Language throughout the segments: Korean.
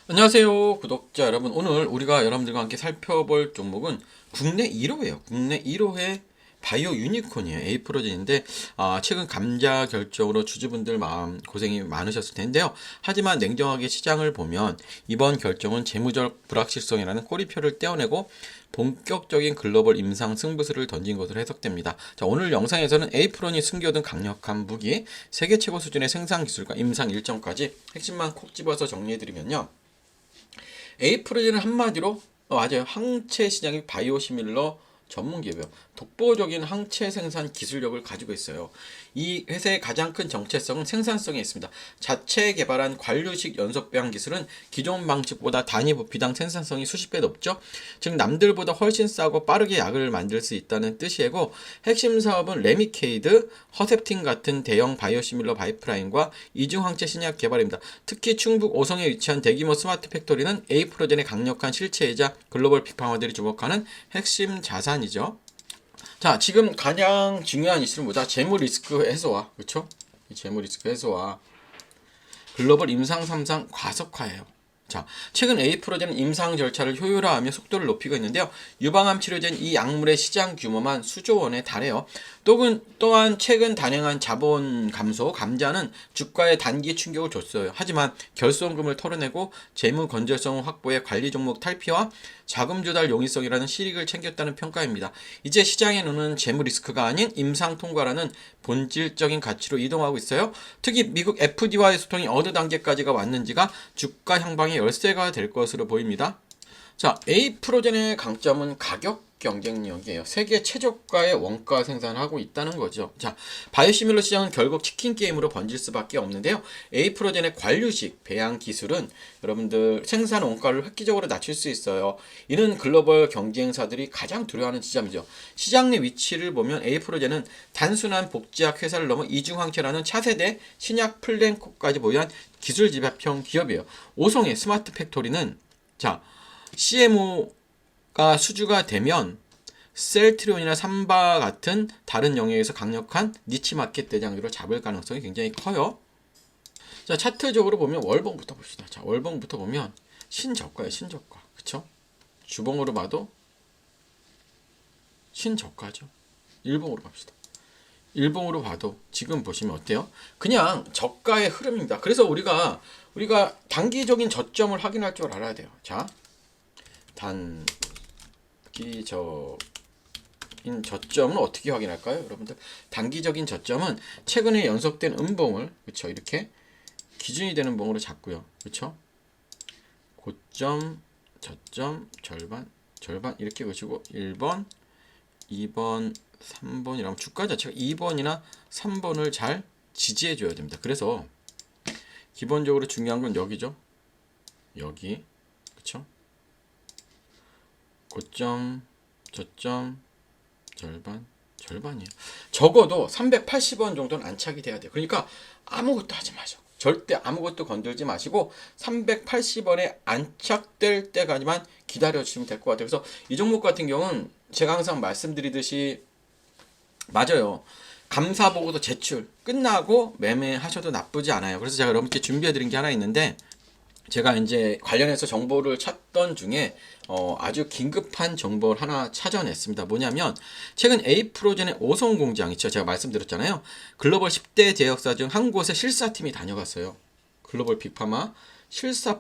안녕하세요 구독자 여러분. 오늘 우리가 여러분들과 함께 살펴볼 종목은 국내 1호예요. 국내 1호의 바이오 유니콘이에요. 에이프로젠인데 최근 감자 결정으로 주주분들 마음 고생이 많으셨을 텐데요. 하지만 냉정하게 시장을 보면 이번 결정은 재무적 불확실성이라는 꼬리표를 떼어내고 본격적인 글로벌 임상 승부수를 던진 것으로 해석됩니다. 자, 오늘 영상에서는 에이프론이 숨겨둔 강력한 무기, 세계 최고 수준의 생산 기술과 임상 일정까지 핵심만 콕 집어서 정리해드리면요. 에이프로젠은 한마디로 맞아요. 항체 시장의 바이오시밀러 전문 기업이에요. 독보적인 항체 생산 기술력을 가지고 있어요. 이 회사의 가장 큰 정체성은 생산성에 있습니다. 자체 개발한 관류식 연속 배양 기술은 기존 방식보다 단위 부피당 생산성이 수십 배 높죠. 즉 남들보다 훨씬 싸고 빠르게 약을 만들 수 있다는 뜻이고, 핵심 사업은 레미케이드, 허셉틴 같은 대형 바이오시밀러 파이프라인과 이중 항체 신약 개발입니다. 특히 충북 오성에 위치한 대규모 스마트 팩토리는 에이프로젠의 강력한 실체이자 글로벌 빅파머들이 주목하는 핵심 자산이죠. 자, 지금 가장 중요한 이슈는 뭐다? 재무 리스크 해소와, 그렇죠? 재무 리스크 해소와 글로벌 임상 3상 과석화예요. 자, 최근 에이프로젠은 임상 절차를 효율화하며 속도를 높이고 있는데요. 유방암 치료제인 이 약물의 시장 규모만 수조 원에 달해요. 또한 최근 단행한 자본 감소 감자는 주가에 단기 충격을 줬어요. 하지만 결손금을 털어내고 재무 건전성 확보에 관리 종목 탈피와 자금 조달 용이성이라는 실익을 챙겼다는 평가입니다. 이제 시장의 눈은 재무 리스크가 아닌 임상 통과라는 본질적인 가치로 이동하고 있어요. 특히 미국 FDA와의 소통이 어느 단계까지가 왔는지가 주가 향방의 열쇠가 될 것으로 보입니다. 자, 에이프로젠의 강점은 가격 경쟁력이에요. 세계 최저가의 원가 생산을 하고 있다는 거죠. 자, 바이오시밀러 시장은 결국 치킨 게임으로 번질 수밖에 없는데요. 에이프로젠의 관류식 배양 기술은 여러분들 생산 원가를 획기적으로 낮출 수 있어요. 이는 글로벌 경쟁사들이 가장 두려워하는 지점이죠. 시장 내 위치를 보면 에이프로젠은 단순한 복제약 회사를 넘어 이중항체라는 차세대 신약 플랜코까지 보유한 기술 집합형 기업이에요. 오송의 스마트 팩토리는 CMO가 수주가 되면 셀트리온이나 삼바 같은 다른 영역에서 강력한 니치 마켓 대장으로 잡을 가능성이 굉장히 커요. 자, 차트적으로 보면 월봉부터 봅시다. 자, 월봉부터 보면 신저가예요. 신저가. 그쵸? 주봉으로 봐도 신저가죠. 일봉으로 갑시다. 일봉으로 봐도 지금 보시면 어때요? 그냥 저가의 흐름입니다. 그래서 우리가 단기적인 저점을 확인할 줄 알아야 돼요. 자, 단기적인 저점은 어떻게 확인할까요? 여러분들, 단기적인 저점은 최근에 연속된 음봉을, 그쵸, 이렇게 기준이 되는 봉으로 잡고요. 그쵸? 고점, 저점, 절반 이렇게 보시고 1번, 2번, 3번이라면 주가 자체가 2번이나 3번을 잘 지지해 줘야 됩니다. 그래서 기본적으로 중요한 건 여기죠. 여기. 그쵸? 고점, 저점, 절반이에요. 적어도 380원 정도는 안착이 돼야 돼요. 그러니까 아무것도 하지 마시고, 절대 아무것도 건들지 마시고 380원에 안착될 때까지만 기다려주시면 될 것 같아요. 그래서 이 종목 같은 경우는 제가 항상 말씀드리듯이 맞아요. 감사 보고서 제출 끝나고 매매하셔도 나쁘지 않아요. 그래서 제가 여러분께 준비해드린 게 하나 있는데, 제가 이제 관련해서 정보를 찾던 중에 아주 긴급한 정보를 하나 찾아냈습니다. 뭐냐면 최근 에이프로젠의 오송 공장 있죠. 제가 말씀드렸잖아요. 글로벌 10대 제약사 중 한 곳에 실사팀이 다녀갔어요. 글로벌 빅파마 실사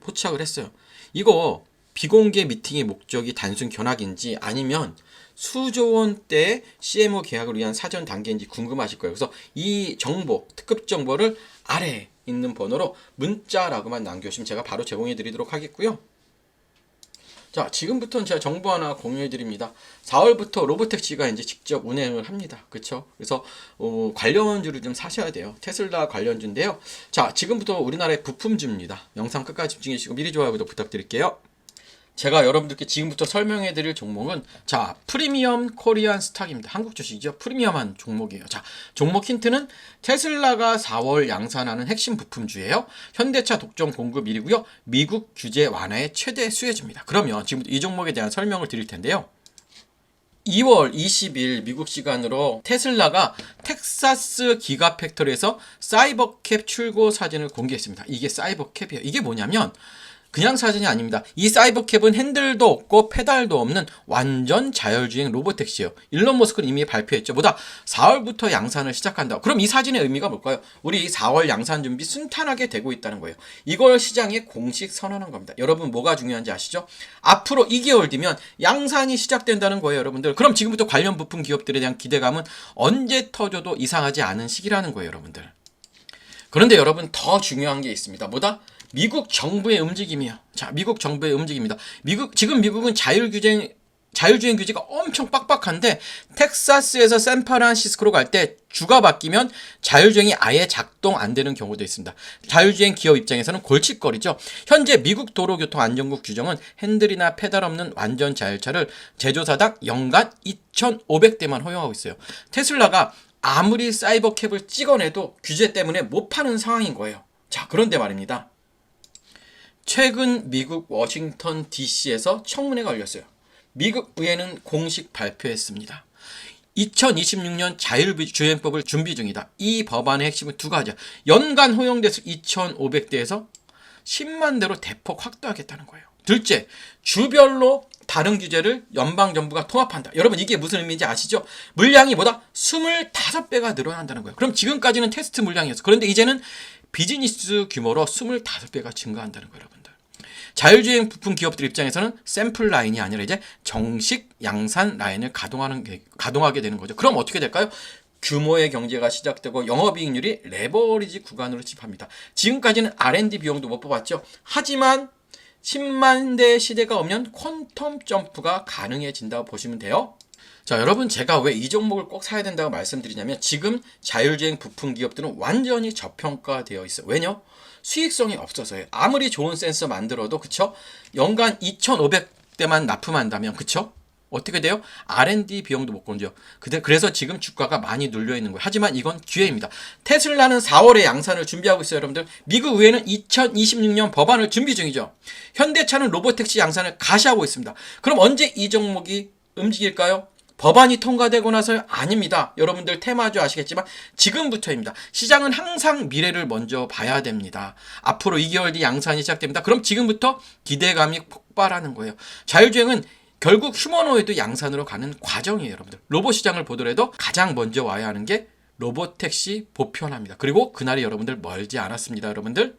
포착을 했어요. 이거 비공개 미팅의 목적이 단순 견학인지 아니면 수조 원대의 CMO 계약을 위한 사전 단계인지 궁금하실 거예요. 그래서 이 정보, 특급 정보를 아래에 있는 번호로 문자라고만 남겨주시면 제가 바로 제공해 드리도록 하겠고요. 자, 지금부터는 제가 정보 하나 공유해 드립니다. 4월부터 로보택시가 이제 직접 운행을 합니다. 그쵸? 그래서 관련주를 좀 사셔야 돼요. 테슬라 관련주인데요. 자, 지금부터 우리나라의 부품주입니다. 영상 끝까지 집중해 주시고 미리 좋아요, 구독 부탁드릴게요. 제가 여러분들께 지금부터 설명해 드릴 종목은, 자, 프리미엄 코리안 스탁입니다. 한국 주식이죠. 프리미엄한 종목이에요. 자, 종목 힌트는 테슬라가 4월 양산하는 핵심 부품주예요. 현대차 독점 공급 1위고요. 미국 규제 완화의 최대 수혜주입니다. 그러면 지금부터 이 종목에 대한 설명을 드릴 텐데요. 2월 20일 미국 시간으로 테슬라가 텍사스 기가팩토리에서 사이버캡 출고 사진을 공개했습니다. 이게 사이버캡이에요. 이게 뭐냐면 그냥 사진이 아닙니다. 이 사이버캡은 핸들도 없고 페달도 없는 완전 자율주행 로보택시예요. 일론 머스크는 이미 발표했죠. 뭐다? 4월부터 양산을 시작한다. 그럼 이 사진의 의미가 뭘까요? 우리 4월 양산 준비 순탄하게 되고 있다는 거예요. 이걸 시장에 공식 선언한 겁니다. 여러분 뭐가 중요한지 아시죠? 앞으로 2개월 뒤면 양산이 시작된다는 거예요, 여러분들. 그럼 지금부터 관련 부품 기업들에 대한 기대감은 언제 터져도 이상하지 않은 시기라는 거예요, 여러분들. 그런데 여러분 더 중요한 게 있습니다. 뭐다? 미국 정부의 움직임이요. 자, 미국 정부의 움직임입니다. 지금 미국은 자율주행 규제가 엄청 빡빡한데 텍사스에서 샌프란시스코로 갈 때 주가 바뀌면 자율주행이 아예 작동 안 되는 경우도 있습니다. 자율주행 기업 입장에서는 골칫거리죠. 현재 미국 도로교통안전국 규정은 핸들이나 페달 없는 완전 자율차를 제조사당 연간 2,500대만 허용하고 있어요. 테슬라가 아무리 사이버캡을 찍어내도 규제 때문에 못 파는 상황인 거예요. 자, 그런데 말입니다. 최근 미국 워싱턴 DC에서 청문회가 열렸어요. 미국 의회는 공식 발표했습니다. 2026년 자율주행법을 준비 중이다. 이 법안의 핵심은 두 가지야. 연간 허용대수 2,500대에서 10만 대로 대폭 확대하겠다는 거예요. 둘째, 주별로 다른 규제를 연방정부가 통합한다. 여러분 이게 무슨 의미인지 아시죠? 물량이 뭐다? 25배가 늘어난다는 거예요. 그럼 지금까지는 테스트 물량이었어. 그런데 이제는 비즈니스 규모로 25배가 증가한다는 거예요, 여러분들. 자율주행 부품 기업들 입장에서는 샘플 라인이 아니라 이제 정식 양산 라인을 가동하게 되는 거죠. 그럼 어떻게 될까요? 규모의 경제가 시작되고 영업이익률이 레버리지 구간으로 집합니다. 지금까지는 R&D 비용도 못 뽑았죠. 하지만 10만 대 시대가 오면 퀀텀 점프가 가능해진다고 보시면 돼요. 자, 여러분 제가 왜 이 종목을 꼭 사야 된다고 말씀드리냐면 지금 자율주행 부품 기업들은 완전히 저평가되어 있어요. 왜냐? 수익성이 없어서요. 아무리 좋은 센서 만들어도 그쵸? 연간 2,500대만 납품한다면 그쵸? 어떻게 돼요? R&D 비용도 못 건져. 그래서 지금 주가가 많이 눌려 있는 거예요. 하지만 이건 기회입니다. 테슬라는 4월에 양산을 준비하고 있어요, 여러분들. 미국 의회는 2026년 법안을 준비 중이죠. 현대차는 로보택시 양산을 가시하고 있습니다. 그럼 언제 이 종목이 움직일까요? 법안이 통과되고 나서요? 아닙니다. 여러분들 테마주 아시겠지만 지금부터입니다. 시장은 항상 미래를 먼저 봐야 됩니다. 앞으로 2개월 뒤 양산이 시작됩니다. 그럼 지금부터 기대감이 폭발하는 거예요. 자율주행은 결국 휴머노이드 양산으로 가는 과정이에요, 여러분들. 로봇 시장을 보더라도 가장 먼저 와야 하는 게 로보택시 보편화입니다. 그리고 그날이 여러분들 멀지 않았습니다, 여러분들.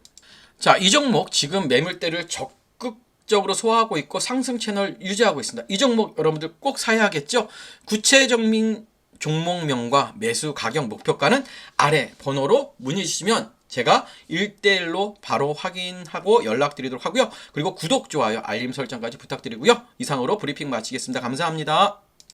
자, 이 종목 지금 매물대를 적극적으로 소화하고 있고 상승 채널 유지하고 있습니다. 이 종목 여러분들 꼭 사야겠죠? 구체적인 종목명과 매수 가격 목표가는 아래 번호로 문의 주시면 제가 1대1로 바로 확인하고 연락드리도록 하고요. 그리고 구독, 좋아요, 알림 설정까지 부탁드리고요. 이상으로 브리핑 마치겠습니다. 감사합니다.